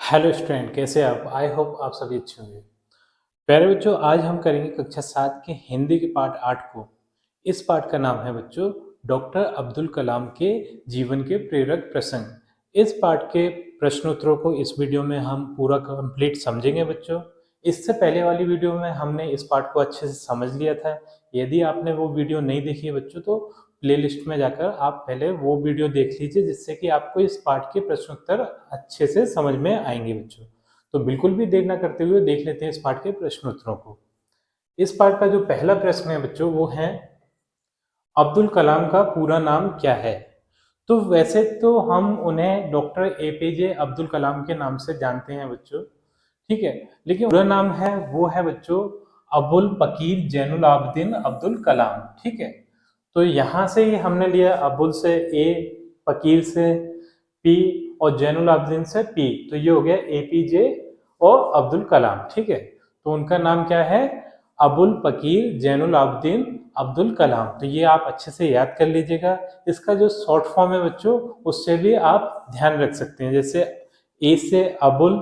Hello student, कैसे आप? I hope आप सभी अच्छे होंगे। प्यारे बच्चों, आज हम करेंगे कक्षा 7 के हिंदी के पाठ 8 को। इस पाठ का नाम है बच्चों डॉक्टर अब्दुल कलाम के जीवन के प्रेरक प्रसंग। इस पाठ के प्रश्नोत्तरों को इस वीडियो में हम पूरा कंप्लीट समझेंगे बच्चों। इससे पहले वाली वीडियो में हमने इस पाठ को अच्छे से समझ लिया था। यदि आपने वो वीडियो नहीं देखी है बच्चों, तो प्लेलिस्ट में जाकर आप पहले वो वीडियो देख लीजिए, जिससे कि आपको इस पाठ के प्रश्नोत्तर अच्छे से समझ में आएंगे बच्चों। तो बिल्कुल भी देर ना करते हुए देख लेते हैं इस पाठ के प्रश्नोत्तरों को। इस पाठ का जो पहला प्रश्न है बच्चों, वो है अब्दुल कलाम का पूरा नाम क्या है? तो वैसे तो हम उन्हें डॉक्टर एपीजे अब्दुल कलाम के नाम से जानते हैं बच्चों, ठीक है। लेकिन पूरा नाम है वो है बच्चों अबुल पकीर जैनुल आबदीन अब्दुल कलाम, ठीक है। तो यहाँ से ही हमने लिया, अबुल से ए, पकीर से पी और जैनुल आबदीन से पी, तो ये हो गया एपीजे और अब्दुल कलाम, ठीक है। तो उनका नाम क्या है? अबुल पकीर जैनुल आबदीन अब्दुल कलाम। तो ये आप अच्छे से याद कर लीजिएगा। इसका जो शॉर्ट फॉर्म है बच्चों, उससे भी आप ध्यान रख सकते हैं। जैसे ए से अबुल,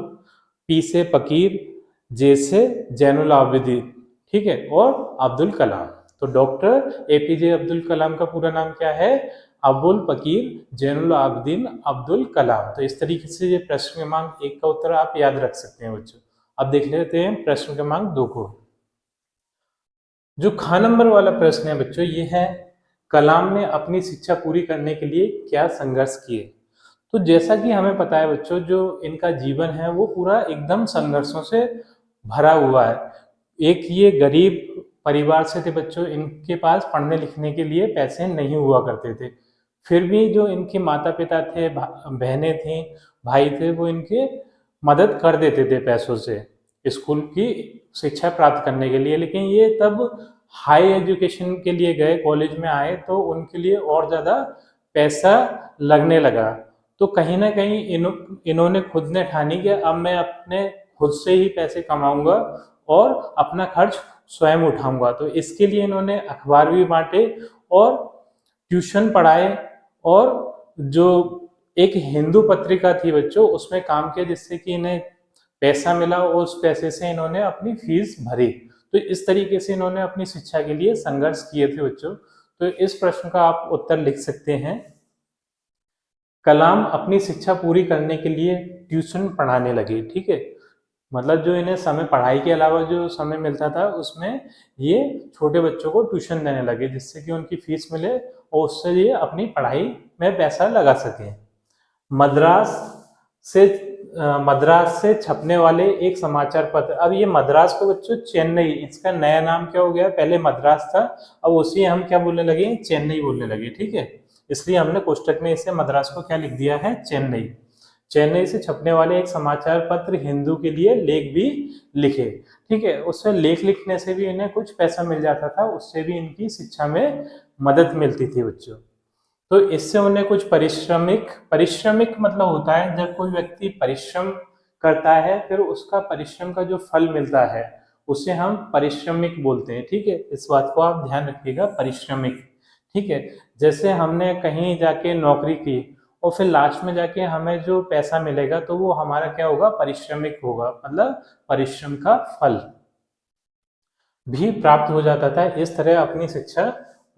पी से पकीर, जे से जैनुल आबिदीन, ठीक है, और अब्दुल कलाम। तो डॉक्टर एपीजे अब्दुल कलाम का पूरा नाम क्या है? अबुल पकीर जैनुल आबिदीन अब्दुल कलाम। तो इस तरीके से ये प्रश्न क्रमांक 1 का उत्तर आप याद रख सकते हैं बच्चों। अब देख लेते हैं प्रश्न क्रमांक 2 को। जो ख नंबर वाला प्रश्न है बच्चों, ये है कलाम ने अपनी शिक्षा पूरी करने के लिए क्या संघर्ष किए? तो जैसा कि हमें पता है बच्चों, जो इनका जीवन है वो पूरा एकदम संघर्षों से भरा हुआ है। एक ये गरीब परिवार से थे बच्चों, इनके पास पढ़ने लिखने के लिए पैसे नहीं हुआ करते थे। फिर भी जो इनके माता पिता थे, बहनें थीं, भाई थे, वो इनके मदद कर देते थे पैसों से स्कूल की शिक्षा प्राप्त करने के लिए। लेकिन ये तब हाई एजुकेशन के लिए गए, कॉलेज में आए, तो उनके लिए और ज़्यादा पैसा लगने लगा। तो कहीं ना कहीं इन्होंने खुद ने ठानी कि अब मैं अपने खुद से ही पैसे कमाऊंगा और अपना खर्च स्वयं उठाऊंगा। तो इसके लिए इन्होंने अखबार भी बांटे और ट्यूशन पढ़ाए, और जो एक हिंदू पत्रिका थी बच्चों, उसमें काम किया, जिससे कि इन्हें पैसा मिला और उस पैसे से इन्होंने अपनी फीस भरी। तो इस तरीके से इन्होंने अपनी शिक्षा के लिए संघर्ष किए थे बच्चों। तो इस प्रश्न का आप उत्तर लिख सकते हैं, कलाम अपनी शिक्षा पूरी करने के लिए ट्यूशन पढ़ाने लगे, ठीक है। मतलब जो इन्हें समय पढ़ाई के अलावा जो समय मिलता था, उसमें ये छोटे बच्चों को ट्यूशन देने लगे, जिससे कि उनकी फीस मिले और उससे ये अपनी पढ़ाई में पैसा लगा सकें। मद्रास से मद्रास से छपने वाले एक समाचार पत्र। अब ये मद्रास को बच्चों चेन्नई, इसका नया नाम क्या हो गया? पहले मद्रास था, अब उसी हम क्या बोलने लगे? चेन्नई बोलने लगे, ठीक है। इसलिए हमने कोष्टक में इसे मद्रास को क्या लिख दिया है? चेन्नई। चेन्नई से छपने वाले एक समाचार पत्र हिंदू के लिए लेख भी लिखे, ठीक है। उससे लेख लिखने से भी इन्हें कुछ पैसा मिल जाता था, उससे भी इनकी शिक्षा में मदद मिलती थी बच्चों। तो इससे उन्हें कुछ परिश्रमिक परिश्रमिक मतलब होता है जब कोई व्यक्ति परिश्रम करता है, फिर उसका परिश्रम का जो फल मिलता है उसे हम परिश्रमिक बोलते हैं, ठीक है। इस बात को आप ध्यान रखिएगा, परिश्रमिक, ठीक है। जैसे हमने कहीं जाके नौकरी की और फिर लास्ट में जाके हमें जो पैसा मिलेगा, तो वो हमारा क्या होगा? परिश्रमिक होगा, मतलब परिश्रम का फल भी प्राप्त हो जाता था। इस तरह अपनी शिक्षा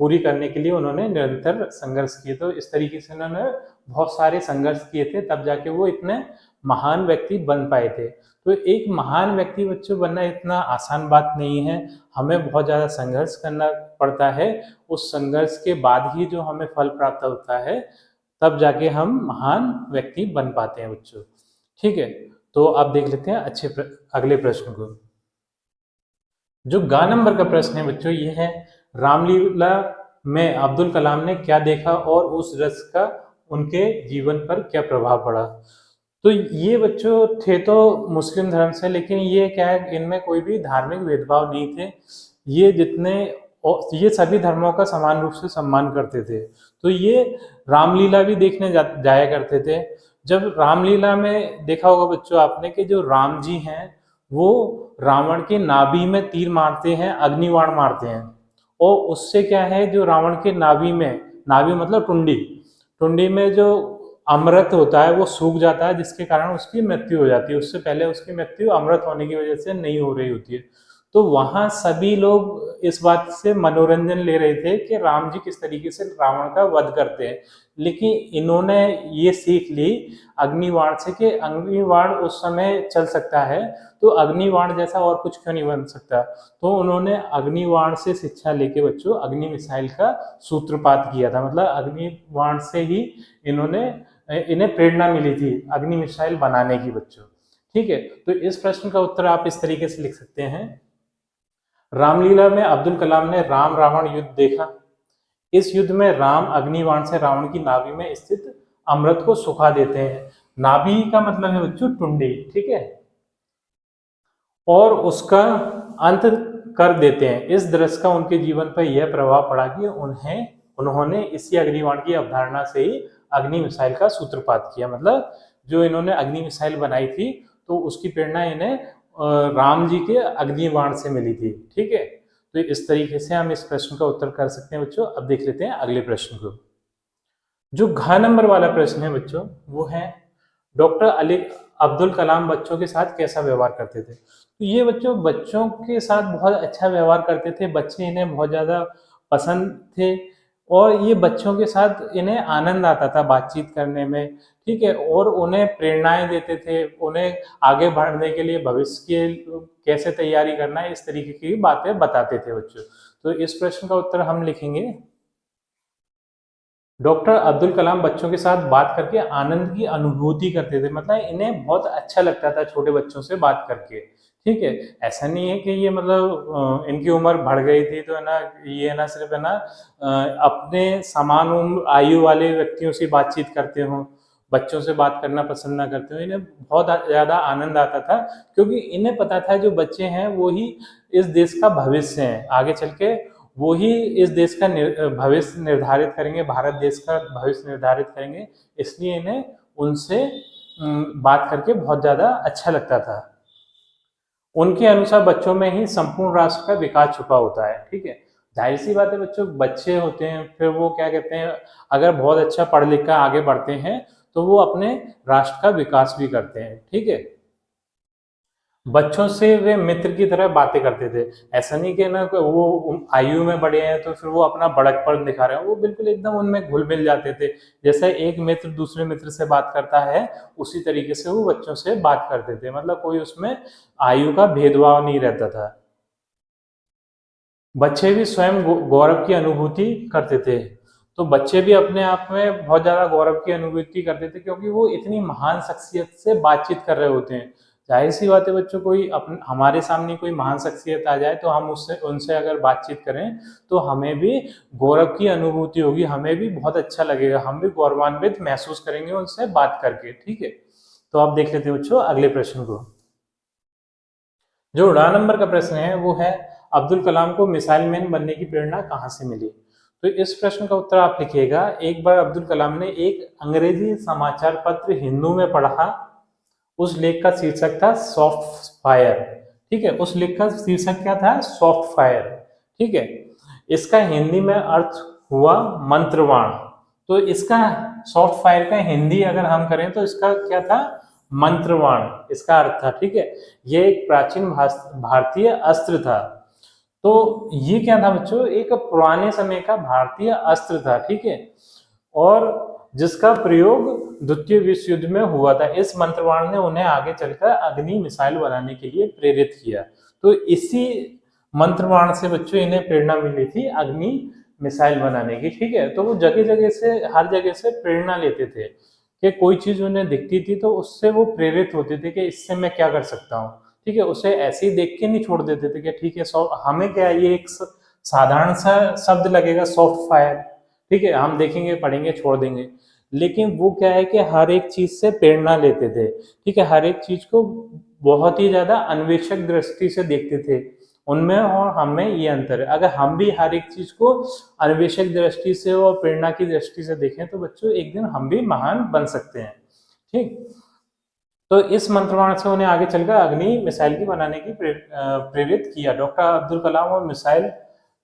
पूरी करने के लिए उन्होंने निरंतर संघर्ष किए। तो इस तरीके से उन्होंने बहुत सारे संघर्ष किए थे, तब जाके वो इतने महान व्यक्ति बन पाए थे। तो एक महान व्यक्ति बच्चों बनना इतना आसान बात नहीं है, हमें बहुत ज़्यादा संघर्ष करना पड़ता है। उस संघर्ष के बाद ही जो हमें फल प्राप्त होता है, तब जाके हम महान व्यक्ति बन पाते हैं बच्चों, ठीक है। तो अब देख लेते हैं अगले प्रश्न को। जो ग नंबर का प्रश्न है बच्चों, ये है रामलीला में अब्दुल कलाम ने क्या देखा और उस रस का उनके जीवन पर क्या प्रभाव पड़ा? तो ये बच्चों थे तो मुस्लिम धर्म से, लेकिन ये क्या है, इनमें कोई भी धार्मिक भेदभाव नहीं थे। ये जितने ये सभी धर्मों का समान रूप से सम्मान करते थे। तो ये रामलीला भी देखने जाया करते थे। जब रामलीला में देखा होगा बच्चों आपने कि जो राम जी हैं, वो रावण के नाभि में तीर मारते हैं, अग्निबाण मारते हैं, और उससे क्या है, जो रावण के नाभि में, नाभि मतलब टुंडी, टुंडी में जो अमृत होता है वो सूख जाता है, जिसके कारण उसकी मृत्यु हो जाती है। उससे पहले उसकी मृत्यु अमृत होने की वजह से नहीं हो रही होती है। तो वहां सभी लोग इस बात से मनोरंजन ले रहे थे कि राम जी किस तरीके से रावण का वध करते हैं। लेकिन इन्होंने ये सीख ली अग्निबाण से कि अग्निबाण उस समय चल सकता है, तो अग्निबाण जैसा और कुछ क्यों नहीं बन सकता। तो उन्होंने अग्निबाण से शिक्षा लेके बच्चों अग्नि मिसाइल का सूत्रपात किया था। मतलब अग्निबाण से ही इन्होंने इन्हें प्रेरणा मिली थी अग्नि मिसाइल बनाने की बच्चों। ठीक है, तो इस प्रश्न का उत्तर आप इस तरीके से लिख सकते हैं। रामलीला में अब्दुल कलाम ने राम रावण युद्ध देखा। इस युद्ध में राम अग्निबाण से रावण की नाभि में स्थित अमृत को सुखा देते हैं। नाभि का मतलब है बच्चों टुंडी, ठीक है, और उसका अंत कर देते हैं। इस दृश्य का उनके जीवन पर यह प्रभाव पड़ा कि उन्होंने इसी अग्निबाण की अवधारणा से ही अग्नि मिसाइल का सूत्रपात किया। मतलब जो इन्होंने अग्नि मिसाइल बनाई थी तो उसकी प्रेरणा इन्हें राम जी के अग्निबाण से मिली थी। ठीक है, तो इस तरीके से हम इस प्रश्न का उत्तर कर सकते हैं बच्चों। अब देख लेते हैं अगले प्रश्न को। जो घ नंबर वाला प्रश्न है बच्चों वो है डॉक्टर अब्दुल कलाम बच्चों के साथ कैसा व्यवहार करते थे। तो ये बच्चों के साथ बहुत अच्छा व्यवहार करते थे। बच्चे इन्हें बहुत ज़्यादा पसंद थे और ये बच्चों के साथ इन्हें आनंद आता था बातचीत करने में। ठीक है, और उन्हें प्रेरणाएं देते थे, उन्हें आगे बढ़ने के लिए भविष्य के कैसे तैयारी करना है इस तरीके की बातें बताते थे बच्चों। तो इस प्रश्न का उत्तर हम लिखेंगे डॉक्टर अब्दुल कलाम बच्चों के साथ बात करके आनंद की अनुभूति करते थे। मतलब इन्हें बहुत अच्छा लगता था छोटे बच्चों से बात करके। ठीक है, ऐसा नहीं है कि ये मतलब इनकी उम्र बढ़ गई थी तो है ना ये ना सिर्फ है ना अपने समान उम्र आयु वाले व्यक्तियों से बातचीत करते हों, बच्चों से बात करना पसंद ना करते हो। इन्हें बहुत ज़्यादा आनंद आता था क्योंकि इन्हें पता था जो बच्चे हैं वो ही इस देश का भविष्य है। आगे चल के वो ही इस देश का भविष्य निर्धारित करेंगे, भारत देश का भविष्य निर्धारित करेंगे। इसलिए इन्हें उनसे बात करके बहुत ज़्यादा अच्छा लगता था। उनके अनुसार बच्चों में ही संपूर्ण राष्ट्र का विकास छुपा होता है। ठीक है, जाहिर सी बात है बच्चों, बच्चे होते हैं फिर वो क्या कहते हैं, अगर बहुत अच्छा पढ़ लिख कर आगे बढ़ते हैं तो वो अपने राष्ट्र का विकास भी करते हैं। ठीक है, बच्चों से वे मित्र की तरह बातें करते थे। ऐसा नहीं कि ना वो आयु में बड़े हैं तो फिर वो अपना बड़कपन दिखा रहे हैं, वो बिल्कुल एकदम उनमें घुल मिल जाते थे। जैसे एक मित्र दूसरे मित्र से बात करता है उसी तरीके से वो बच्चों से बात करते थे। मतलब कोई उसमें आयु का भेदभाव नहीं रहता था। बच्चे भी स्वयं गौरव की अनुभूति करते थे। तो बच्चे भी अपने आप में बहुत ज्यादा गौरव की अनुभूति करते थे क्योंकि वो इतनी महान शख्सियत से बातचीत कर रहे होते हैं। जाहिर सी बात है बच्चों, कोई हमारे सामने कोई महान शख्सियत आ जाए तो हम उससे उनसे अगर बातचीत करें तो हमें भी गौरव की अनुभूति होगी, हमें भी बहुत अच्छा लगेगा, हम भी गौरवान्वित महसूस करेंगे उनसे बात करके। ठीक है, तो आप देख लेते हैं बच्चों अगले प्रश्न को। जो उड़ा नंबर का प्रश्न है वो है अब्दुल कलाम को मिसाइल मैन बनने की प्रेरणा कहाँ से मिली। तो इस प्रश्न का उत्तर आप लिखिएगा। एक बार अब्दुल कलाम ने एक अंग्रेजी समाचार पत्र हिंदू में पढ़ा। उस लेख का शीर्षक था सॉफ्ट फायर। ठीक है, उस लेख का शीर्षक क्या था, सॉफ्ट फायर। ठीक है, इसका हिंदी में अर्थ हुआ मंत्रवाण। तो इसका सॉफ्ट फायर का हिंदी अगर हम करें तो इसका क्या था, मंत्रवाण इसका अर्थ था। ठीक है, ये एक प्राचीन भारतीय अस्त्र था। तो ये क्या था बच्चों, एक पुराने समय का भारतीय अस्त्र था। ठीक है, और जिसका प्रयोग द्वितीय विश्व युद्ध में हुआ था। इस मंत्रवाण ने उन्हें आगे चलकर अग्नि मिसाइल बनाने के लिए प्रेरित किया। तो इसी मंत्रवाण से बच्चों इन्हें प्रेरणा मिली थी अग्नि मिसाइल बनाने की। ठीक है, तो वो जगह जगह से हर जगह से प्रेरणा लेते थे कि कोई चीज उन्हें दिखती थी तो उससे वो प्रेरित होते थे कि इससे मैं क्या कर सकता हूँ। ठीक है, उसे ऐसे ही देख के नहीं छोड़ देते थे कि ठीक है हमें क्या ये एक साधारण सा शब्द लगेगा सॉफ्ट फायर। ठीक है, हम देखेंगे पढ़ेंगे छोड़ देंगे। लेकिन वो क्या है कि हर एक चीज से प्रेरणा लेते थे। ठीक है, हर एक चीज को बहुत ही ज्यादा अन्वेषक दृष्टि से देखते थे। उनमें और हमें ये अंतर है। अगर हम भी हर एक चीज को अन्वेषक दृष्टि से और प्रेरणा की दृष्टि से देखें तो बच्चों एक दिन हम भी महान बन सकते हैं। ठीक, तो इस मंत्रवाण से उन्हें आगे चलकर अग्नि मिसाइल की बनाने की प्रेरित किया। डॉक्टर अब्दुल कलाम और मिसाइल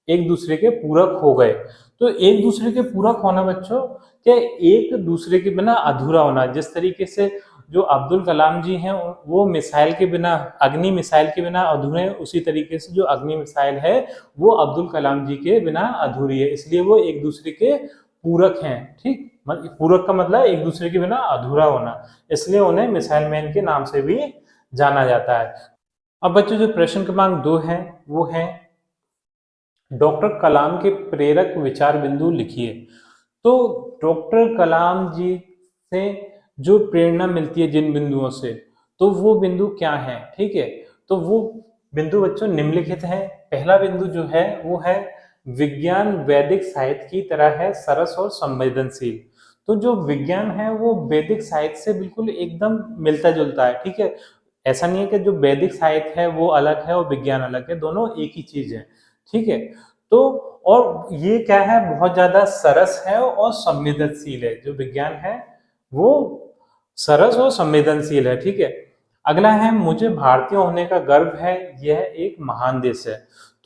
एक दूसरे के पूरक हो गए। तो एक दूसरे के पूरक होना बच्चों क्या एक दूसरे के बिना अधूरा होना। जिस तरीके से जो अब्दुल कलाम जी हैं वो मिसाइल के बिना, अग्नि मिसाइल के बिना अधूरे हैं, उसी तरीके से जो अग्नि मिसाइल है वो अब्दुल कलाम जी के बिना अधूरी है, इसलिए वो एक दूसरे के पूरक हैं। ठीक, पूरक का मतलब एक दूसरे के बिना अधूरा होना, इसलिए उन्हें मिसाइल मैन के नाम से भी जाना जाता है। अब बच्चों जो प्रश्न क्रमांक 2 है वो है डॉक्टर कलाम के प्रेरक विचार बिंदु लिखिए। तो डॉक्टर कलाम जी से जो प्रेरणा मिलती है जिन बिंदुओं से, तो वो बिंदु क्या है? ठीक है, तो वो बिंदु बच्चों निम्नलिखित है। पहला बिंदु जो है वो है विज्ञान वैदिक साहित्य की तरह है सरस और संवेदनशील। तो जो विज्ञान है वो वैदिक साहित्य से बिल्कुल एकदम मिलता जुलता है। ठीक है, ऐसा नहीं है कि जो वैदिक साहित्य है वो अलग है और विज्ञान अलग है, दोनों एक ही चीज है। ठीक है, तो और ये क्या है, बहुत ज्यादा सरस है और संवेदनशील है। जो विज्ञान है वो सरस और संवेदनशील है। ठीक है, अगला है मुझे भारतीय होने का गर्व है, यह एक महान देश है।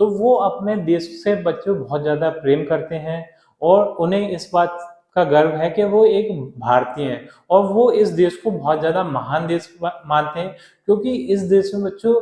तो वो अपने देश से बच्चों बहुत ज्यादा प्रेम करते हैं और उन्हें इस बात का गर्व है कि वो एक भारतीय हैं और वो इस देश को बहुत ज्यादा महान देश मानते हैं, क्योंकि इस देश में बच्चों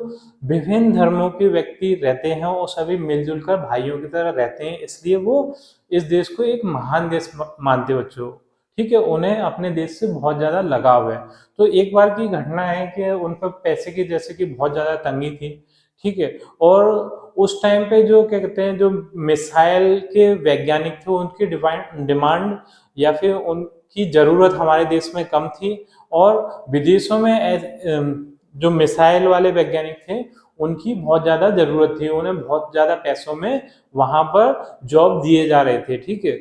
विभिन्न धर्मों के व्यक्ति रहते हैं और सभी मिलजुल कर भाइयों की तरह रहते हैं, इसलिए वो इस देश को एक महान देश मानते हैं बच्चों। ठीक है, उन्हें अपने देश से बहुत ज्यादा लगाव है। तो एक बार की घटना है कि उन पर पैसे की जैसे कि बहुत ज्यादा तंगी थी। ठीक है, और उस टाइम पे जो क्या कहते हैं जो मिसाइल के वैज्ञानिक थे उनकी डिमांड या फिर उनकी जरूरत हमारे देश में कम थी और विदेशों में जो मिसाइल वाले वैज्ञानिक थे उनकी बहुत ज्यादा जरूरत थी, उन्हें बहुत ज्यादा पैसों में वहां पर जॉब दिए जा रहे थे। ठीक है,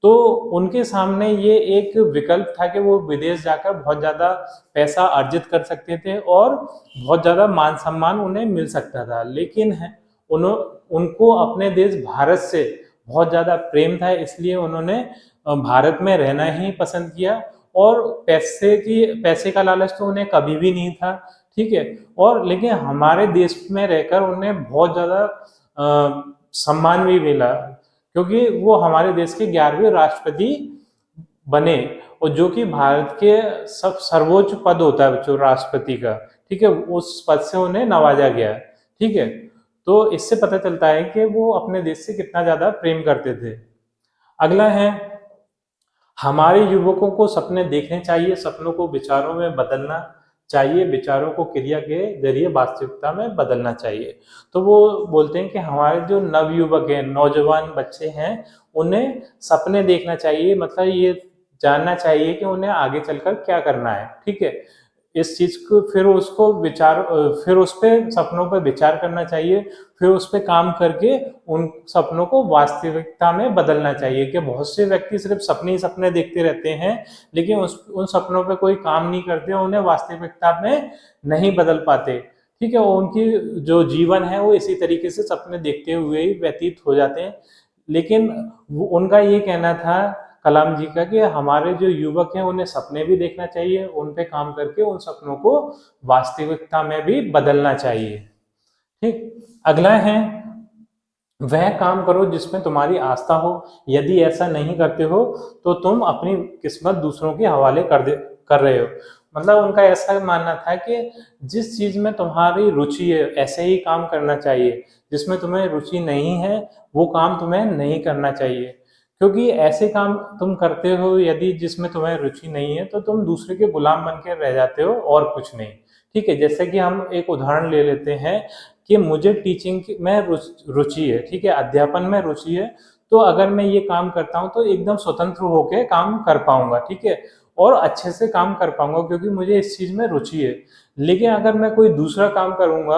तो उनके सामने ये एक विकल्प था कि वो विदेश जाकर बहुत ज्यादा पैसा अर्जित कर सकते थे और बहुत ज्यादा मान सम्मान उन्हें मिल सकता था, लेकिन उनको अपने देश भारत से बहुत ज्यादा प्रेम था, इसलिए उन्होंने भारत में रहना ही पसंद किया और पैसे का लालच तो उन्हें कभी भी नहीं था। ठीक है, और लेकिन हमारे देश में रहकर उन्हें बहुत ज्यादा सम्मान भी मिला, क्योंकि वो हमारे देश के 11वें राष्ट्रपति बने और जो कि भारत के सब सर्वोच्च पद होता है बच्चों राष्ट्रपति का। ठीक है, उस पद से उन्हें नवाजा गया। ठीक है, तो इससे पता चलता है कि वो अपने देश से कितना ज्यादा प्रेम करते थे। अगला है हमारे युवकों को सपने देखने चाहिए, सपनों को विचारों में बदलना चाहिए, विचारों को क्रिया के जरिए वास्तविकता में बदलना चाहिए। तो वो बोलते हैं कि हमारे जो नवयुवक हैं, नौजवान बच्चे हैं, उन्हें सपने देखना चाहिए, मतलब ये जानना चाहिए कि उन्हें आगे चलकर क्या करना है। ठीक है, इस चीज को फिर उस पे सपनों पर विचार करना चाहिए, फिर उस पे काम करके उन सपनों को वास्तविकता में बदलना चाहिए। कि बहुत से व्यक्ति सिर्फ सपने ही सपने देखते रहते हैं लेकिन उन सपनों पे कोई काम नहीं करते, उन्हें वास्तविकता में नहीं बदल पाते। ठीक है, उनकी जो जीवन है वो इसी तरीके से सपने देखते हुए ही व्यतीत हो जाते हैं। लेकिन उनका ये कहना था कलाम जी का कि हमारे जो युवक हैं उन्हें सपने भी देखना चाहिए, उन पे काम करके उन सपनों को वास्तविकता में भी बदलना चाहिए। ठीक, अगला है वह काम करो जिसमें तुम्हारी आस्था हो, यदि ऐसा नहीं करते हो तो तुम अपनी किस्मत दूसरों के हवाले कर रहे हो। मतलब उनका ऐसा मानना था कि जिस चीज में तुम्हारी रुचि है ऐसे ही काम करना चाहिए, जिसमें तुम्हें रुचि नहीं है वो काम तुम्हें नहीं करना चाहिए, क्योंकि ऐसे काम तुम करते हो यदि जिसमें तुम्हें रुचि नहीं है तो तुम दूसरे के गुलाम बन के रह जाते हो और कुछ नहीं। ठीक है, जैसे कि हम एक उदाहरण ले लेते हैं कि मुझे टीचिंग में रुचि है। ठीक है, अध्यापन में रुचि है, तो अगर मैं ये काम करता हूँ तो एकदम स्वतंत्र होकर काम कर पाऊंगा। ठीक है, और अच्छे से काम कर पाऊंगा क्योंकि मुझे इस चीज में रुचि है। लेकिन अगर मैं कोई दूसरा काम करूंगा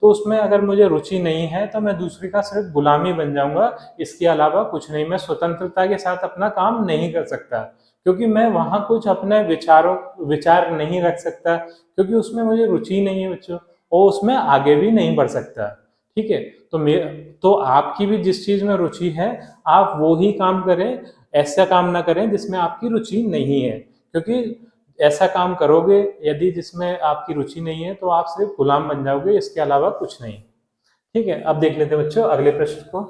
तो उसमें अगर मुझे रुचि नहीं है तो मैं दूसरे का सिर्फ गुलामी बन जाऊंगा, इसके अलावा कुछ नहीं। मैं स्वतंत्रता के साथ अपना काम नहीं कर सकता क्योंकि मैं वहां कुछ अपने विचार नहीं रख सकता, क्योंकि उसमें मुझे रुचि नहीं है बच्चों, और उसमें आगे भी नहीं बढ़ सकता। ठीक है, तो आपकी भी जिस चीज में रुचि है आप वो ही काम करें, ऐसा काम ना करें जिसमें आपकी रुचि नहीं है, क्योंकि ऐसा काम करोगे यदि जिसमें आपकी रुचि नहीं है तो आप सिर्फ गुलाम बन जाओगे, इसके अलावा कुछ नहीं। ठीक है, अब देख लेते हैं बच्चों अगले प्रश्न को।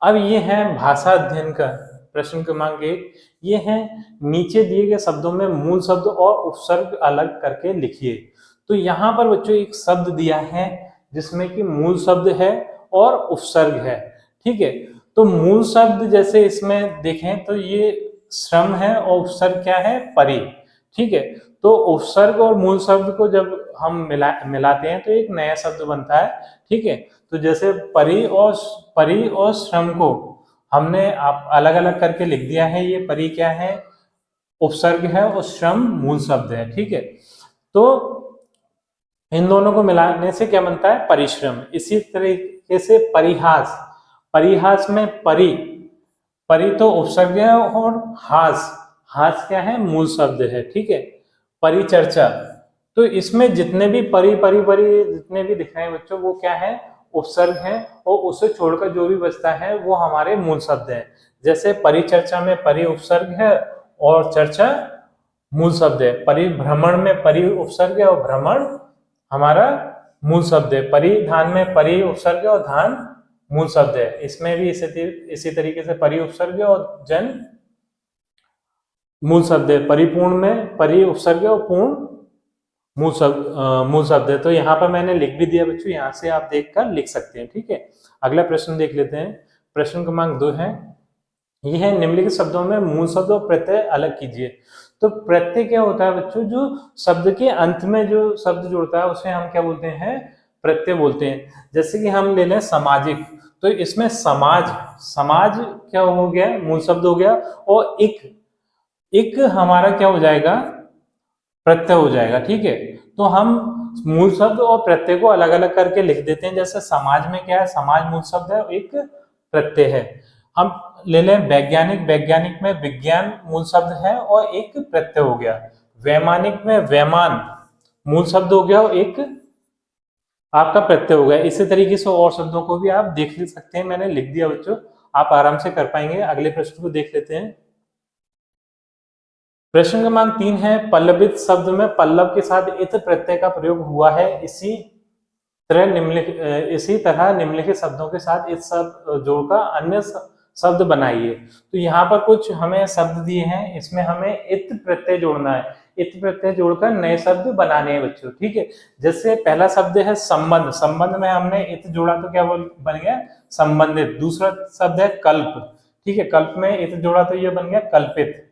अब ये है भाषा अध्ययन का प्रश्न क्रमांक 1। ये है नीचे दिए गए शब्दों में मूल शब्द और उपसर्ग अलग करके लिखिए। तो यहाँ पर बच्चों एक शब्द दिया है जिसमें कि मूल शब्द है और उपसर्ग है, ठीक है। तो मूल शब्द जैसे इसमें देखें तो ये श्रम है और उपसर्ग क्या है, परि, ठीक है। तो उपसर्ग और मूल शब्द को जब हम मिलाते हैं तो एक नया शब्द बनता है, ठीक है। तो जैसे परि और श्रम को हमने आप अलग अलग करके लिख दिया है। ये परि क्या है, उपसर्ग है, और श्रम मूल शब्द है, ठीक है। तो इन दोनों को मिलाने से क्या बनता है, परिश्रम। इसी तरीके से परिहास, परिहास में परि तो उपसर्ग है और हास क्या है, मूल शब्द है, ठीक है। परिचर्चा, तो इसमें जितने भी परि परि परि जितने भी दिख रहे हैं बच्चों वो क्या है, उपसर्ग है, और उसे छोड़कर जो भी बचता है वो हमारे मूल शब्द है। जैसे परिचर्चा में परि उपसर्ग है और चर्चा मूल शब्द है। परिभ्रमण में परि उपसर्ग है और भ्रमण हमारा मूल शब्द है। परिधान में परि उपसर्ग है और धान मूल शब्द है। इसमें भी इसी तरीके से परि उपसर्ग और जन मूल शब्द है। परिपूर्ण में परि उपसर्ग और पूर्ण मूल शब्द है। तो यहाँ पर मैंने लिख भी दिया बच्चों, यहाँ से आप देखकर लिख सकते हैं, ठीक है। अगला प्रश्न देख लेते हैं। प्रश्न क्रमांक 2 है, यह है निम्नलिखित शब्दों में मूल शब्द और प्रत्यय अलग कीजिए। तो प्रत्यय क्या होता है बच्चों, जो शब्द के अंत में जो शब्द जुड़ता है उसे हम क्या बोलते हैं, प्रत्यय बोलते हैं। जैसे कि हम ले लें सामाजिक, तो इसमें समाज क्या हो गया, मूल शब्द हो गया, और एक हमारा क्या हो जाएगा, प्रत्यय हो जाएगा, ठीक है। तो हम मूल शब्द और प्रत्यय को अलग अलग करके लिख देते हैं। जैसे समाज में क्या है, समाज मूल शब्द है, एक प्रत्यय है। हम ले लें वैज्ञानिक, वैज्ञानिक में विज्ञान मूल शब्द है और एक प्रत्यय हो गया। वैमानिक में वैमान मूल शब्द हो गया और एक आपका प्रत्यय हो गया। इसी तरीके से और शब्दों को भी आप देख ले सकते हैं, मैंने लिख दिया बच्चों, आप आराम से कर पाएंगे। अगले प्रश्न को देख लेते हैं। प्रश्न क्रमांक 3 है, पल्लवित शब्द में पल्लव के साथ इत प्रत्यय का प्रयोग हुआ है। इसी तरह निम्नलिखित शब्दों के साथ इत शब्द जोड़कर अन्य शब्द बनाइए। तो यहाँ पर कुछ हमें शब्द दिए हैं, इसमें हमें इत प्रत्यय जोड़ना है। इत प्रत्यय जोड़कर नए शब्द बनाने हैं बच्चों, ठीक है। जैसे पहला शब्द है संबंध, संबंध में हमने इत जोड़ा तो क्या बन गया, संबंधित। दूसरा शब्द है कल्प, ठीक है, कल्प में इत जोड़ा तो ये बन गया कल्पित।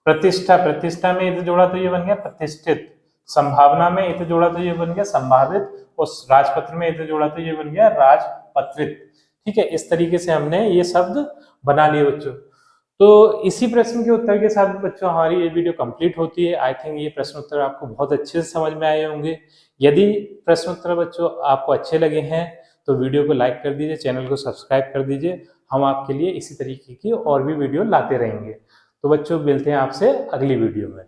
प्रतिष्ठा, प्रतिष्ठा में इत जोड़ा तो ये बन गया प्रतिष्ठित। संभावना में इत जोड़ा तो ये बन गया संभावित। और राजपत्र में इत जोड़ा तो ये बन गया राजपत्रित, ठीक है। इस तरीके से हमने ये शब्द बना लिए बच्चों। तो इसी प्रश्न के उत्तर के साथ बच्चों हमारी ये वीडियो कंप्लीट होती है। आई थिंक ये प्रश्न उत्तर आपको बहुत अच्छे से समझ में आए होंगे। यदि प्रश्न उत्तर बच्चों आपको अच्छे लगे हैं तो वीडियो को लाइक कर दीजिए, चैनल को सब्सक्राइब कर दीजिए। हम आपके लिए इसी तरीके की और भी वीडियो लाते रहेंगे। तो बच्चों मिलते हैं आपसे अगली वीडियो में।